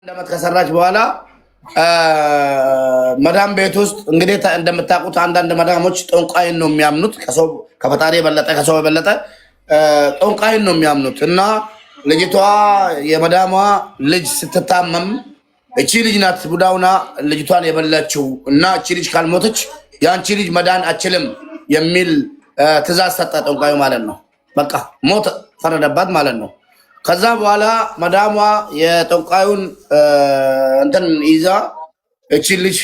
ለመት ከሰራች በኋላ መዳም ቤት ውስጥ እንግዲህ እንደምታውቁት አንዳንድ መዳሞች ጠንቋይን ነው የሚያምኑት። ከሰው ከፈጣሪ የበለጠ ከሰው የበለጠ ጠንቋይን ነው የሚያምኑት። እና ልጅቷ የመዳሟ ልጅ ስትታመም እቺ ልጅ ናት ቡዳውና ልጅቷን የበላችው እና እቺ ልጅ ካልሞተች ያንቺ ልጅ መዳን አችልም የሚል ትእዛዝ ሰጠ ጠንቋዩ ማለት ነው። በቃ ሞት ፈረደባት ማለት ነው። ከዛ በኋላ መዳሟ የጠንቋዩን እንትን ይዛ እቺ ልጅ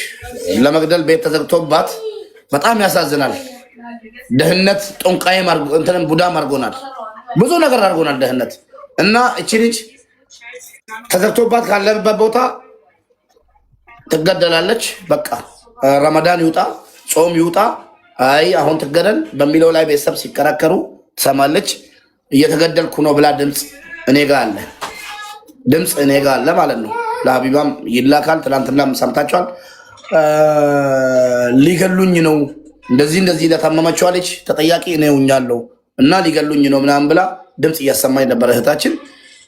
ለመግደል ቤት ተዘግቶባት በጣም ያሳዝናል። ደህነት ጠንቋይ እንትን ቡዳ አድርጎናል፣ ብዙ ነገር አድርጎናል ደህነት። እና እቺ ልጅ ተዘግቶባት ካለበት ቦታ ትገደላለች። በቃ ረመዳን ይውጣ ጾም ይውጣ አይ አሁን ትገደል በሚለው ላይ ቤተሰብ ሲከራከሩ ትሰማለች። እየተገደልኩ ነው ብላ ድምፅ እኔ ጋር አለ፣ ድምፅ እኔ ጋር አለ ማለት ነው። ለሀቢባም ይላካል። ትናንትና ሰምታችኋል። ሊገሉኝ ነው እንደዚህ እንደዚህ ለታመመችዋ ልጅ ተጠያቂ እኔ ሆኛለሁ እና ሊገሉኝ ነው ምናምን ብላ ድምፅ እያሰማኝ ነበር እህታችን።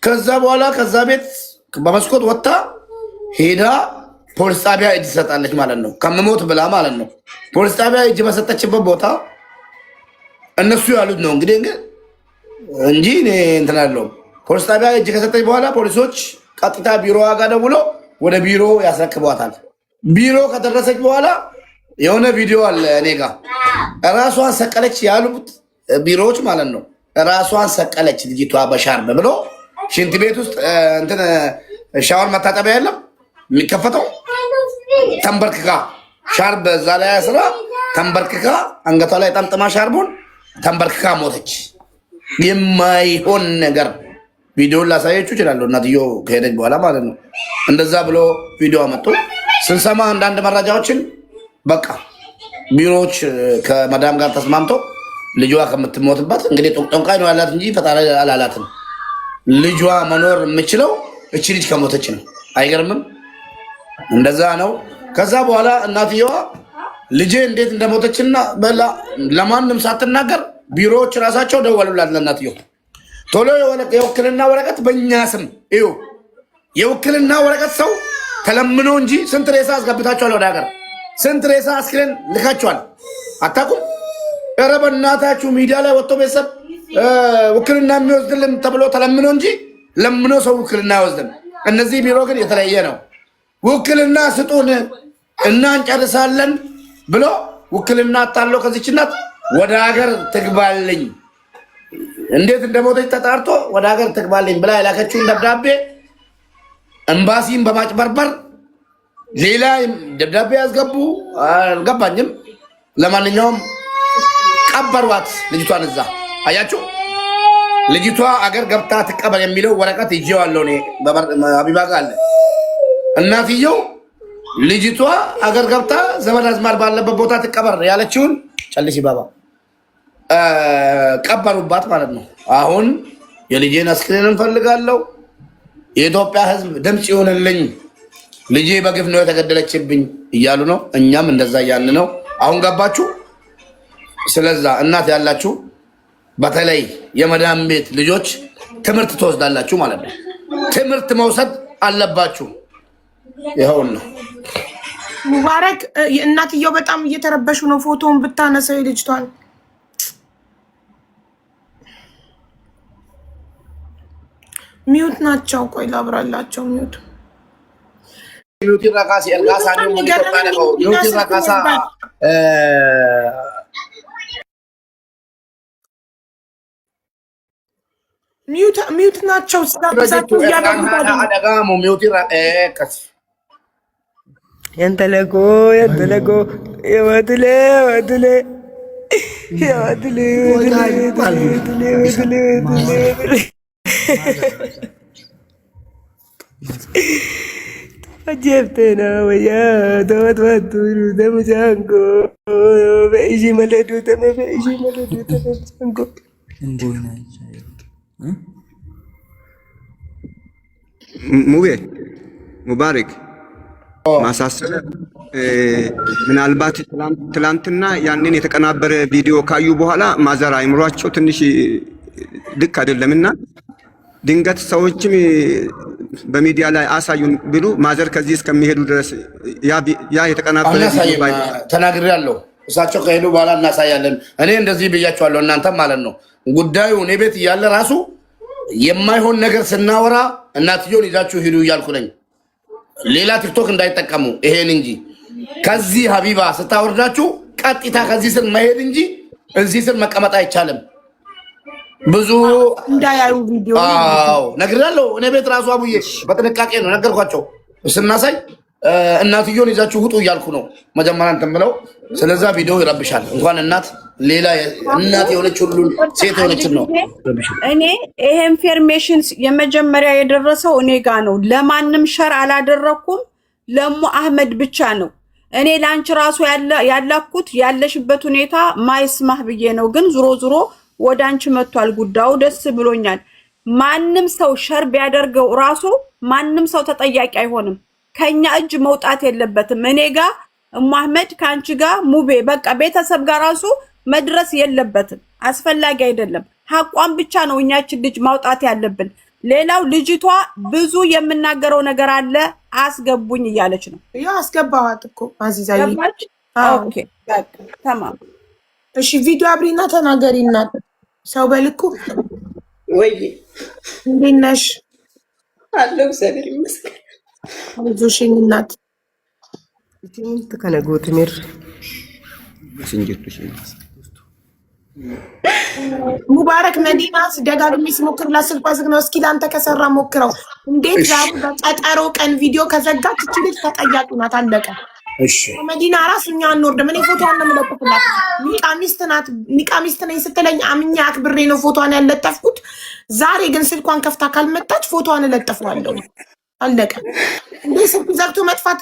ከዛ በኋላ ከዛ ቤት በመስኮት ወጥታ ሄዳ ፖሊስ ጣቢያ እጅ ትሰጣለች ማለት ነው። ከምሞት ብላ ማለት ነው። ፖሊስ ጣቢያ እጅ በሰጠችበት ቦታ እነሱ ያሉት ነው እንግዲህ እንጂ እኔ እንትን አለው። ፖሊስ ጣቢያ እጅ ከሰጠች በኋላ ፖሊሶች ቀጥታ ቢሮ ጋር ደውሎ ወደ ቢሮ ያስረክቧታል። ቢሮ ከደረሰች በኋላ የሆነ ቪዲዮ አለ እኔ ጋር ራሷን ሰቀለች ያሉት ቢሮዎች ማለት ነው። ራሷን ሰቀለች ልጅቷ በሻርብ ብሎ ሽንት ቤት ውስጥ እንትን ሻወር መታጠቢያ የለም የሚከፈተው ተንበርክካ ሻርብ እዛ ላይ አስራ ተንበርክካ አንገቷ ላይ ጠምጥማ ሻርቡን ተንበርክካ ሞተች። የማይሆን ነገር ቪዲዮን ላሳያችሁ እችላለሁ። እናትዮ ከሄደች በኋላ ማለት ነው። እንደዛ ብሎ ቪዲዮ አመጡ። ስንሰማ አንዳንድ መረጃዎችን በቃ ቢሮዎች ከመዳም ጋር ተስማምቶ ልጇ ከምትሞትበት እንግዲህ ጠንቋይ ነው ያላት እንጂ ፈጣሪ አላላትም። ልጇ መኖር የምችለው እቺ ልጅ ከሞተች ነው። አይገርምም? እንደዛ ነው። ከዛ በኋላ እናትየዋ ልጄ እንዴት እንደሞተችና ለማንም ሳትናገር ቢሮዎች ራሳቸው ደወሉላት ለእናትየው። ቶሎ የውክልና ወረቀት በእኛ ስም እዩ። የውክልና ወረቀት ሰው ተለምኖ እንጂ ስንት ሬሳ አስገብታችኋል ወደ ሀገር? ስንት ሬሳ አስክሬን ልካችኋል? አታውቁም? ኧረ በእናታችሁ ሚዲያ ላይ ወጥቶ ቤተሰብ ውክልና የሚወስድልን ተብሎ ተለምኖ እንጂ ለምኖ ሰው ውክልና አይወስድም። እነዚህ ቢሮ ግን የተለየ ነው። ውክልና ስጡን እና እንጨርሳለን ብሎ ውክልና አታለው ከዚች እናት ወደ ሀገር ትግባልኝ እንዴት እንደሞተች ተጣርቶ ወደ ሀገር ትግባልኝ ብላ የላከችውን ደብዳቤ ኤምባሲን በማጭበርበር ሌላ ደብዳቤ ያስገቡ አልገባኝም። ለማንኛውም ቀበሯት ልጅቷን እዛ። አያችሁ ልጅቷ አገር ገብታ ትቀበል የሚለው ወረቀት ይዤዋለሁ እኔ ሀቢባ ጋር አለ። እናትየው ልጅቷ አገር ገብታ ዘመድ አዝማድ ባለበት ቦታ ትቀበር ያለችውን ጨልሲ ባባ ቀበሩባት ማለት ነው። አሁን የልጄን አስክሬን እንፈልጋለሁ። የኢትዮጵያ ሕዝብ ድምፅ ይሆንልኝ፣ ልጄ በግፍ ነው የተገደለችብኝ እያሉ ነው። እኛም እንደዛ እያን ነው። አሁን ገባችሁ? ስለዛ እናት ያላችሁ በተለይ የመዳም ቤት ልጆች ትምህርት ትወስዳላችሁ ማለት ነው። ትምህርት መውሰድ አለባችሁ። ይኸውና ሙባረክ እናትየው በጣም እየተረበሹ ነው። ፎቶውን ብታነሳው ልጅቷን ሚውት ናቸው። ቆይ ላብራላቸው። ሚውት ራካሲ ኤልጋሳ ነው የሚቆጣለው። ሚውት ራካሳ ሚውት ናቸው። ስለበዛችሁ ያደርጋሉ። አደጋሙ ሚውት ራካስ ينتلقو يواتلي جبتنا ويا توتو دم جانكو بيجي ملدو تم جانكو ሙባረክ ማሳሰብ ምናልባት ትላንትና ያንን የተቀናበረ ቪዲዮ ካዩ በኋላ ማዘር አይምሯቸው ትንሽ ልክ አይደለምና ድንገት ሰዎችም በሚዲያ ላይ አሳዩን ብሉ ማዘር ከዚህ እስከሚሄዱ ድረስ ያ የተቀናበረ ተናግሬያለሁ። እሳቸው ከሄዱ በኋላ እናሳያለን። እኔ እንደዚህ ብያቸዋለሁ፣ እናንተም ማለት ነው። ጉዳዩ እኔ ቤት እያለ ራሱ የማይሆን ነገር ስናወራ እናትየውን ይዛችሁ ሂዱ እያልኩ ነኝ። ሌላ ቲክቶክ እንዳይጠቀሙ ይሄን እንጂ ከዚህ ሀቢባ ስታወርዳችሁ ቀጥታ ከዚህ ስር መሄድ እንጂ እዚህ ስር መቀመጥ አይቻልም። ብዙ እንዳያዩ ቪዲዮ ነግሬያለሁ። እኔ ቤት ራሱ አቡዬ በጥንቃቄ ነው ነገርኳቸው። ስናሳይ እናትየውን ይዛችሁ ውጡ እያልኩ ነው መጀመሪያ እንትን ብለው። ስለዛ ቪዲዮ ይረብሻል። እንኳን ሌላ እናት የሆነች ሁሉ ሴት የሆነች ነው። እኔ ይሄ ኢንፎርሜሽን የመጀመሪያ የደረሰው እኔ ጋ ነው። ለማንም ሸር አላደረኩም። ለሙ አህመድ ብቻ ነው። እኔ ላንቺ ራሱ ያላኩት ያለሽበት ሁኔታ ማይስማህ ብዬ ነው። ግን ዙሮ ወደ አንቺ መጥቷል ጉዳዩ። ደስ ብሎኛል። ማንም ሰው ሸር ቢያደርገው ራሱ ማንም ሰው ተጠያቂ አይሆንም። ከኛ እጅ መውጣት የለበትም። እኔ ጋር አህመድ ካንቺ ጋር ሙቤ በቃ ቤተሰብ ጋር ራሱ መድረስ የለበትም። አስፈላጊ አይደለም። ሐቋን ብቻ ነው እኛችን ልጅ ማውጣት ያለብን። ሌላው ልጅቷ ብዙ የምናገረው ነገር አለ አስገቡኝ እያለች ነው። ያው አስገባዋት እኮ አዚዛዬ። ኦኬ ተማም። እሺ ቪዲዮ አብሪና ተናገሪና ሰው በልኩ ወይ እንዴት ነሽ? አለው እግዚአብሔር ይመስገን። አይዞሽ እናት ትምንት ከነጎት ምር ሙባረክ መዲና ደጋግሜ ስሞክር ላስልኳ ዝግ ነው። እስኪ ላንተ ከሰራ ሞክረው። እንዴት ዛሬ በቀጠሮ ቀን ቪዲዮ ከዘጋች እቺ ልጅ ተጠያቂ ናት። አለቀ። እሺ መዲና ራስ እኛ አንወርድም። እኔ ፎቶዋን ነው የምለጥፍላት። ኒቃሚስት ናት። ኒቃሚስት ነኝ ስትለኝ አምኜ አክብሬ ነው ፎቶዋን ያለጠፍኩት። ዛሬ ግን ስልኳን ከፍታ ካልመጣች ፎቶዋን እለጥፈዋለሁ። አለቀ። እንዴ ስልክ ዘግቶ መጥፋት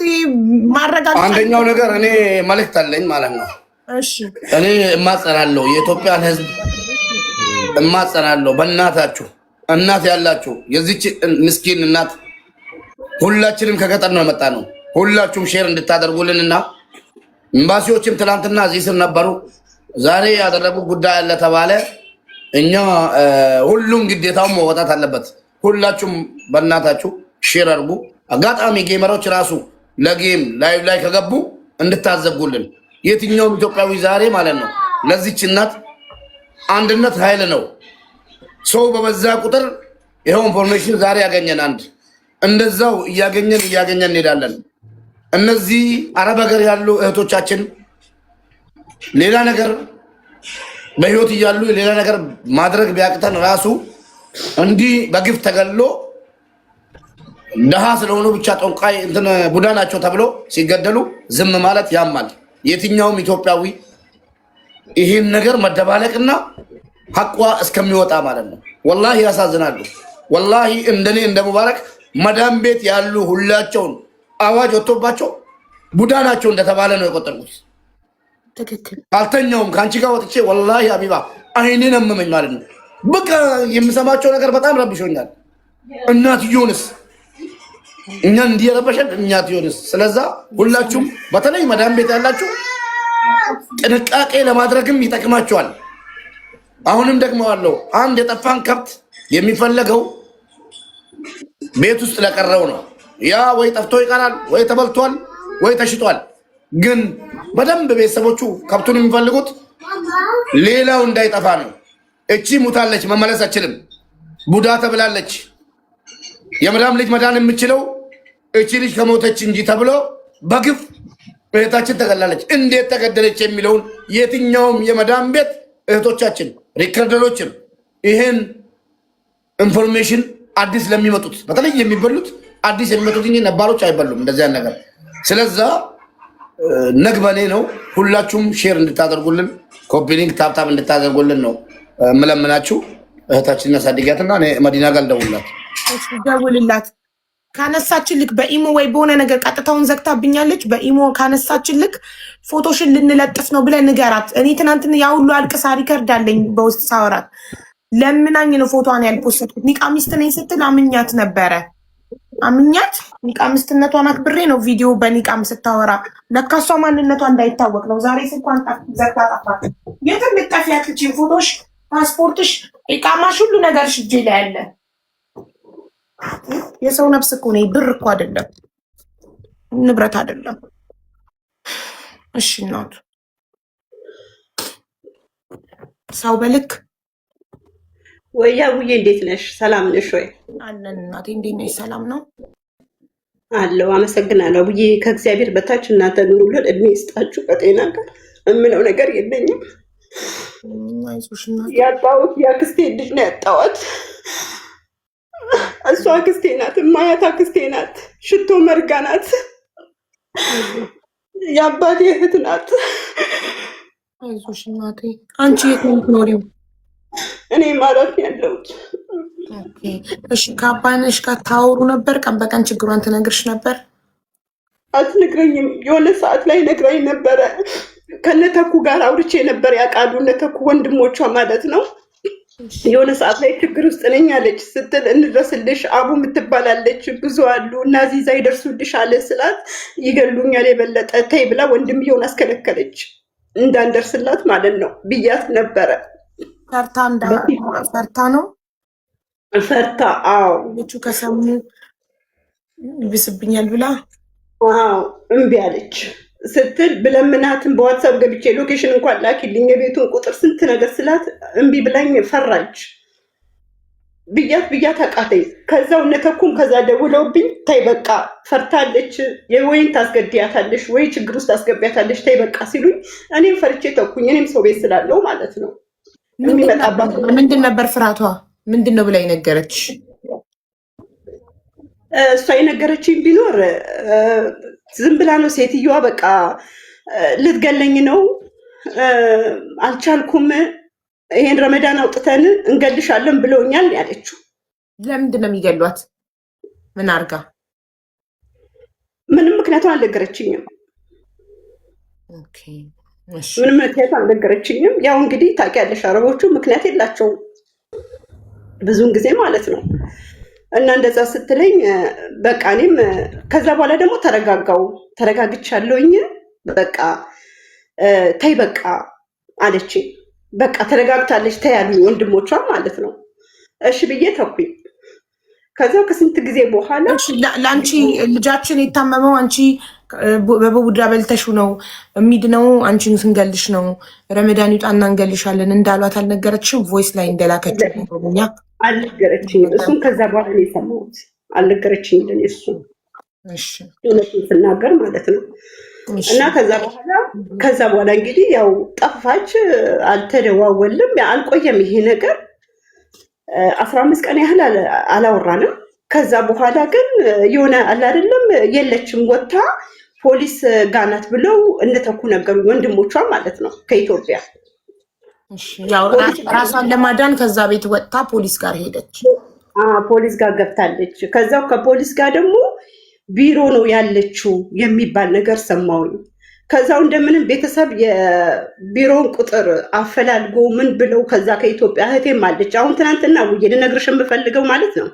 ማረጋገጥ። አንደኛው ነገር እኔ መልእክት አለኝ ማለት ነው። እሺ እኔ እማጸናለሁ፣ የኢትዮጵያን ሕዝብ እማጸናለሁ። በእናታችሁ እናት ያላችሁ የዚች ምስኪን እናት ሁላችንም ከገጠር ነው የመጣ ነው። ሁላችሁም ሼር እንድታደርጉልንና ኤምባሲዎችም ትናንትና እዚህ ስር ነበሩ። ዛሬ ያደረጉት ጉዳይ አለ ተባለ። እኛ ሁሉም ግዴታውን መወጣት አለበት። ሁላችሁም በእናታችሁ ሼር አድርጉ። አጋጣሚ ጌመሮች ራሱ ለጌም ላይቭ ላይ ከገቡ እንድታዘጉልን። የትኛውም ኢትዮጵያዊ ዛሬ ማለት ነው ለዚች እናት አንድነት ኃይል ነው። ሰው በበዛ ቁጥር ይሄው ኢንፎርሜሽን ዛሬ ያገኘን አንድ እንደዛው እያገኘን እንሄዳለን። እነዚህ አረብ ሀገር ያሉ እህቶቻችን ሌላ ነገር በህይወት እያሉ ሌላ ነገር ማድረግ ቢያቅተን ራሱ እንዲህ በግፍ ተገሎ ደሃ ስለሆኑ ብቻ ጠንቋይ እንትን ቡዳ ናቸው ተብሎ ሲገደሉ ዝም ማለት ያማል። የትኛውም ኢትዮጵያዊ ይህን ነገር መደባለቅና ሐቋ እስከሚወጣ ማለት ነው። ወላሂ ያሳዝናሉ። ወላሂ እንደኔ እንደ ሙባረክ መዳም ቤት ያሉ ሁላቸውን አዋጅ ወጥቶባቸው ቡዳ ናቸው እንደተባለ ነው የቆጠርኩት። ትክክል። አልተኛውም ከአንቺ ጋር ወጥቼ ወላሂ ሀቢባ አይኔን አመመኝ ማለት ነው። በቃ የምሰማቸው ነገር በጣም ረብሾኛል። እናትየውንስ እኛን እንዲረበሸን እናትየውንስ። ስለዛ ሁላችሁም በተለይ መዳም ቤት ያላችሁ ጥንቃቄ ለማድረግም ይጠቅማቸዋል። አሁንም ደግመዋለሁ፣ አንድ የጠፋን ከብት የሚፈለገው ቤት ውስጥ ለቀረው ነው። ያ ወይ ጠፍቶ ይቀራል፣ ወይ ተበልቷል፣ ወይ ተሽጧል። ግን በደንብ ቤተሰቦቹ ከብቱን የሚፈልጉት ሌላው እንዳይጠፋ ነው። እቺ ሙታለች፣ መመለስ አችልም፣ ቡዳ ተብላለች። የመዳም ልጅ መዳን የምችለው እቺ ልጅ ከሞተች እንጂ ተብሎ በግፍ እህታችን ተገላለች። እንዴት ተገደለች የሚለውን የትኛውም የመዳም ቤት እህቶቻችን ሪከርደሮችም ይሄን ኢንፎርሜሽን አዲስ ለሚመጡት በተለይ የሚበሉት አዲስ የሚመጡት እንጂ ነባሮች አይበሉም እንደዚያ ነገር። ስለዛ ነግበኔ ነው። ሁላችሁም ሼር እንድታደርጉልን ኮፒ ሊንክ ታፕታፕ እንድታደርጉልን ነው የምለምናችሁ። እህታችንን ያሳድጋትና እኔ መዲና ጋር ልደውልላት። ደውልላት። ካነሳችን ልክ በኢሞ ወይ በሆነ ነገር ቀጥታውን ዘግታብኛለች። በኢሞ ካነሳችን ልክ ፎቶሽን ልንለጥፍ ነው ብለን ንገራት። እኔ ትናንትና ያ ሁሉ አልቅሳ ሪከርድ አለኝ በውስጥ ሳወራት ለምናኝ ነው ፎቶዋን ያልፖስትኩት። ኒቃሚስት ነኝ ስትል አምኛት ነበረ። አምኛት ኒቃሚስትነቷን አክብሬ ነው ቪዲዮ በኒቃም ስታወራ ለካ እሷ ማንነቷ እንዳይታወቅ ነው። ዛሬ ስልኳን ዘግታ ጠፋት። የትም ልጠፊ ያትችል ፎቶሽ፣ ፓስፖርትሽ፣ ኢቃማሽ፣ ሁሉ ነገርሽ እጄ ላይ አለ። የሰው ነፍስ እኮ ነው፣ ብር እኮ አይደለም፣ ንብረት አይደለም። እሺ እናቱ ሰው በልክ ወይ አቡዬ እንዴት ነሽ? ሰላም ነሽ ወይ? አለን እናቴ፣ እንዴት ነሽ? ሰላም ነው አለው። አመሰግናለሁ አቡዬ። ከእግዚአብሔር በታች እናንተ ኑሩልን፣ እድሜ ይስጣችሁ። ከጤና ጋር የምለው ነገር የለኝም። አይዞሽ እናቴ። ያጣሁት የአክስቴ ልጅ ነው ያጣሁት። እሷ አክስቴ ናት፣ እማያት አክስቴ ናት፣ ሽቶ መርጋ ናት፣ የአባቴ እህት ናት። አይዞሽ እናቴ። አንቺ የት ነው የምትኖሪው? እኔ ማለት ያለሁት። እሺ ከአባነሽ ጋር ታወሩ ነበር? ቀን በቀን ችግሯን ትነግርሽ ነበር? አትነግረኝም። የሆነ ሰዓት ላይ ነግራኝ ነበረ። ከነተኩ ጋር አውርቼ ነበር። ያውቃሉ እነተኩ ወንድሞቿ ማለት ነው። የሆነ ሰዓት ላይ ችግር ውስጥ ነኝ አለች ስትል እንድረስልሽ አቡ የምትባላለች ብዙ አሉ እና ዚዛ ይደርሱልሽ አለ ስላት ይገሉኛል የበለጠ ተይ ብላ ወንድምየውን አስከለከለች እንዳንደርስላት ማለት ነው ብያት ነበረ። ፈርታ ነው ፈርታ። አዎ ልጁ ከሰሙ ይብስብኛል ብላ አዎ እምቢ አለች ስትል ብለምናትን በዋትሳፕ ገብቼ ሎኬሽን እንኳን ላኪልኝ የቤቱን ቁጥር ስንት ነገር ስላት እምቢ ብላኝ ፈራች። ብያት አቃተኝ። ከዛው እነተኩም ከዛ ደውለውብኝ ተይ በቃ ፈርታለች፣ ወይን ታስገድያታለሽ ወይ ችግር ውስጥ ታስገቢያታለሽ ተይ በቃ ሲሉኝ እኔም ፈርቼ ተኩኝ። እኔም ሰው ቤት ስላለው ማለት ነው። ምንድን ነበር ፍራቷ? ምንድን ነው ብላ የነገረች? እሷ የነገረችኝ ቢኖር ዝም ብላ ነው ሴትዮዋ። በቃ ልትገለኝ ነው አልቻልኩም፣ ይሄን ረመዳን አውጥተን እንገልሻለን ብለውኛል ያለችው። ለምንድን ነው የሚገሏት? ምን አርጋ? ምንም ምክንያቱም አልነገረችኝም። ምንም ምክንያቱም አልነገረችኝም። ያው እንግዲህ ታውቂያለሽ አረቦቹ ምክንያት የላቸውም ብዙውን ጊዜ ማለት ነው። እና እንደዛ ስትለኝ በቃ እኔም ከዛ በኋላ ደግሞ ተረጋግቻለሁኝ። በቃ ተይ በቃ አለችኝ። በቃ ተረጋግታለች ተይ ያሉኝ ወንድሞቿ ማለት ነው። እሺ ብዬ ተኩኝ። ከዛው ከስንት ጊዜ በኋላ ለአንቺ ልጃችን የታመመው አንቺ በቡዳ በልተሹ ነው የሚድነው፣ አንቺን ስንገልሽ ነው ረመዳን ይውጣና እንገልሻለን እንዳሏት አልነገረችም? ቮይስ ላይ እንደላከችው ኛ አልነገረችኝም። እሱም ከዛ በኋላ ነው የሰማሁት። አልነገረችኝም ለኔ እሱ እውነቱን ስናገር ማለት ነው። እና ከዛ በኋላ እንግዲህ ያው ጠፋች፣ አልተደዋወልም፣ አልቆየም ይሄ ነገር 15 ቀን ያህል አላወራንም። ከዛ በኋላ ግን የሆነ አለ አይደለም የለችም ወጥታ ፖሊስ ጋር ናት ብለው እንደተኩ ነገሩ ወንድሞቿ ማለት ነው ከኢትዮጵያ። ያው ራሷን ለማዳን ከዛ ቤት ወጥታ ፖሊስ ጋር ሄደች። ፖሊስ ጋር ገብታለች። ከዛው ከፖሊስ ጋር ደግሞ ቢሮ ነው ያለችው የሚባል ነገር ሰማሁኝ። ከዛው እንደምንም ቤተሰብ የቢሮውን ቁጥር አፈላልጎ ምን ብለው ከዛ ከኢትዮጵያ እህቴም አለች። አሁን ትናንትና ውዬ ልነግርሽ የምፈልገው ማለት ነው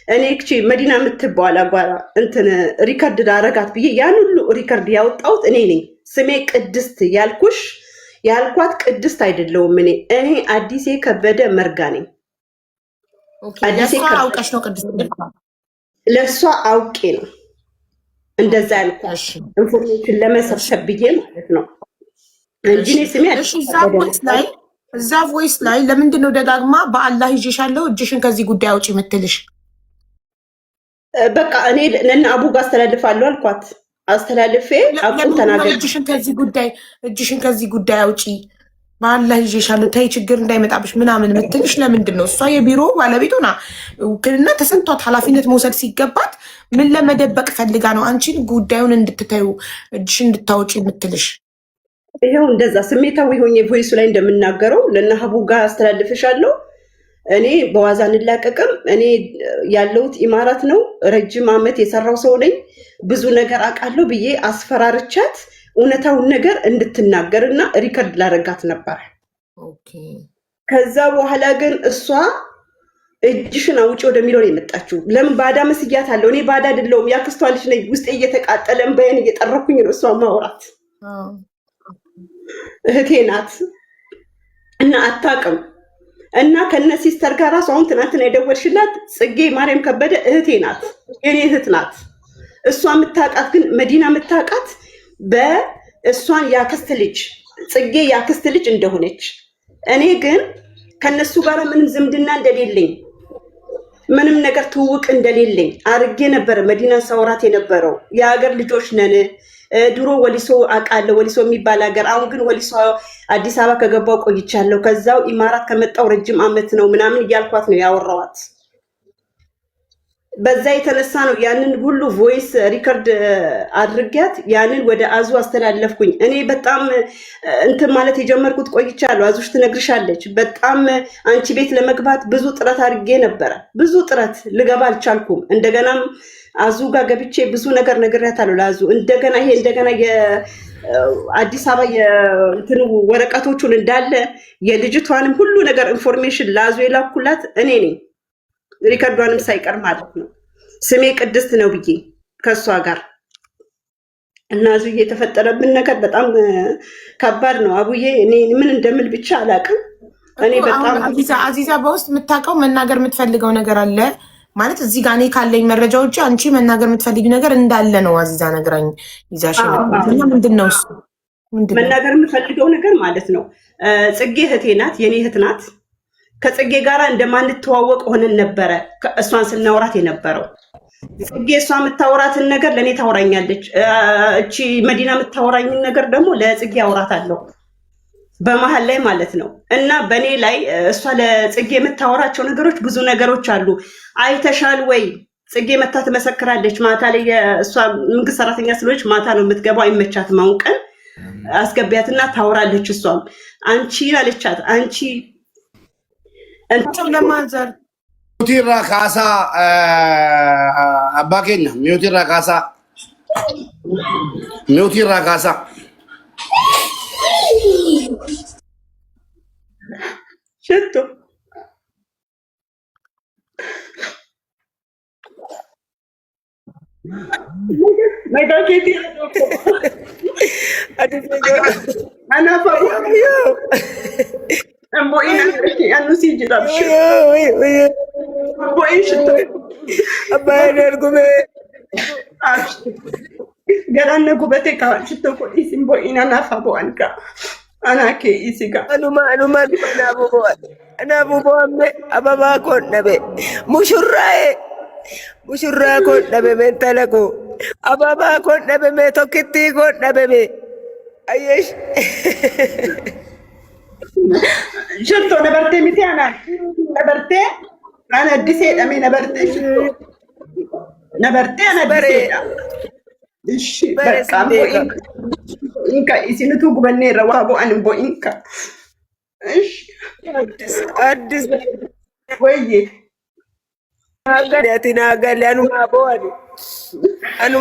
እኔ እቺ መዲና የምትባል አጓራ እንትን ሪከርድ ዳረጋት ብዬ ያን ሁሉ ሪከርድ ያወጣሁት እኔ ነኝ። ስሜ ቅድስት ያልኳት ቅድስት አይደለሁም። እኔ አዲሴ ከበደ መርጋ ነኝ። አውቀሽ ነው ቅድስት? ለእሷ አውቄ ነው እንደዛ ያልኳት ኢንፎርሜሽን ለመሰብሰብ ብዬ ማለት ነው እንጂ ስሜ እዛ ቮይስ ላይ ለምንድን ነው ደጋግማ በአላህ ይዤሻለሁ እጅሽን ከዚህ ጉዳይ አውጪ የምትልሽ? በቃ እኔ ለእነ አቡ ጋር አስተላልፋለሁ አልኳት። አስተላልፌ አቁም ተናገር፣ እጅሽን ከዚህ ጉዳይ አውጪ በአላህ ይዤሻለሁ ተይ ችግር እንዳይመጣብሽ ምናምን የምትልሽ ለምንድን ነው? እሷ የቢሮ ባለቤት ሆና ውክልና ተሰንቷት ኃላፊነት መውሰድ ሲገባት ምን ለመደበቅ ፈልጋ ነው አንቺን ጉዳዩን እንድትታዩ እጅሽን እንድታወጪ የምትልሽ? ይሄው እንደዛ ስሜታዊ ሆኜ ቮይሱ ላይ እንደምናገረው ለእነ አቡ ጋር አስተላልፍሻለሁ። እኔ በዋዛ እንላቀቅም። እኔ ያለሁት ኢማራት ነው። ረጅም ዓመት የሰራው ሰው ነኝ። ብዙ ነገር አውቃለሁ ብዬ አስፈራርቻት እውነታውን ነገር እንድትናገርና ሪከርድ ላረጋት ነበር። ከዛ በኋላ ግን እሷ እጅሽን አውጪ ወደሚለው ነው የመጣችው። ለምን ባዳ መስያት አለው? እኔ ባዳ አይደለሁም፣ ያክስቷ ልጅ ነኝ። ውስጤ እየተቃጠለ እንባዬን እየጠረኩኝ ነው እሷ ማውራት። እህቴ ናት እና አታውቅም። እና ከነ ሲስተር ጋር ራሱ አሁን ትናንትና የደወልሽላት ጽጌ ማርያም ከበደ እህቴ ናት፣ የኔ እህት ናት። እሷ የምታውቃት ግን መዲና የምታውቃት በእሷን ያክስት ልጅ ጽጌ ያክስት ልጅ እንደሆነች፣ እኔ ግን ከነሱ ጋር ምንም ዝምድና እንደሌለኝ ምንም ነገር ትውውቅ እንደሌለኝ አርጌ ነበር መዲናን ሳውራት የነበረው። የሀገር ልጆች ነን። ድሮ ወሊሶ አውቃለሁ፣ ወሊሶ የሚባል ሀገር። አሁን ግን ወሊሶ አዲስ አበባ ከገባው ቆይቻለሁ። ከዛው ኢማራት ከመጣው ረጅም ዓመት ነው ምናምን እያልኳት ነው ያወራዋት። በዛ የተነሳ ነው ያንን ሁሉ ቮይስ ሪከርድ አድርጊያት ያንን ወደ አዙ አስተላለፍኩኝ። እኔ በጣም እንትን ማለት የጀመርኩት ቆይቻለሁ። አዙሽ ትነግርሻለች። በጣም አንቺ ቤት ለመግባት ብዙ ጥረት አድርጌ ነበረ። ብዙ ጥረት ልገባ አልቻልኩም። እንደገናም አዙ ጋር ገብቼ ብዙ ነገር ነግሬያታለሁ ለአዙ። እንደገና ይሄ እንደገና የአዲስ አበባ የእንትኑ ወረቀቶቹን እንዳለ የልጅቷንም ሁሉ ነገር ኢንፎርሜሽን ለአዙ የላኩላት እኔ ነኝ። ሪከርዷንም ሳይቀር ማለት ነው። ስሜ ቅድስት ነው ብዬ ከሷ ጋር እና አዙ የተፈጠረብን ነገር በጣም ከባድ ነው። አቡዬ እኔ ምን እንደምል ብቻ አላውቅም። እኔ በጣም አዚዛ በውስጥ የምታውቀው መናገር የምትፈልገው ነገር አለ ማለት እዚህ ጋር እኔ ካለኝ መረጃዎች አንቺ መናገር የምትፈልጊው ነገር እንዳለ ነው። አዚዛ ነግራኝ ይዛሽ ነው። ምንድነው እሱ? መናገር የምፈልገው ነገር ማለት ነው ጽጌ እህቴ ናት፣ የኔ እህት ናት። ከጽጌ ጋራ እንደማንተዋወቅ ሆነን ነበረ እሷን ስናወራት የነበረው። ጽጌ እሷ የምታወራትን ነገር ለእኔ ታወራኛለች። እቺ መዲና የምታወራኝን ነገር ደግሞ ለጽጌ አውራታለሁ በመሀል ላይ ማለት ነው። እና በእኔ ላይ እሷ ለጽጌ የምታወራቸው ነገሮች ብዙ ነገሮች አሉ። አይተሻል ወይ? ጽጌ መታ ትመሰክራለች። ማታ ላይ እሷ መንግስት ሰራተኛ ስለሆነች ማታ ነው የምትገባው፣ አይመቻትም። አሁን ቀን አስገቢያትና ታወራለች። እሷም አንቺ አለቻት አንቺ እንትን ለማንዘር ሚውቲራ ካሳ አባኬኛ ሚውቲራ ካሳ ሽቶ መጋኬቲ አናፋ Amboin ano si Jirab siya. Amboin siya to. Abayan ko me. Garan na gubate ka. Siya ko isimboin na nafabuan ka. Anake isiga. Ano man nabubuan. Nabubuan me. Ababa ko nabe. Musyura eh. Musyura ko nabe mentala ko. Ababa ko nabe me. Tokiti ko nabe me. Ayesh. ሽቶ ነበርቴ ሚቲያና ነበርቴ አና አዲስ ሄዳሜ ነበርቴ ሽቶ ነበርቴ አና አዲስ ሄዳ እሺ በቃ ኢንካ ኢሲንቱ ጉበኔ ረዋቦ አንቦ ኢንካ እሺ አዲስ ወይዬ አጋዳቲና ጋላኑ ማቦአዱ አኑ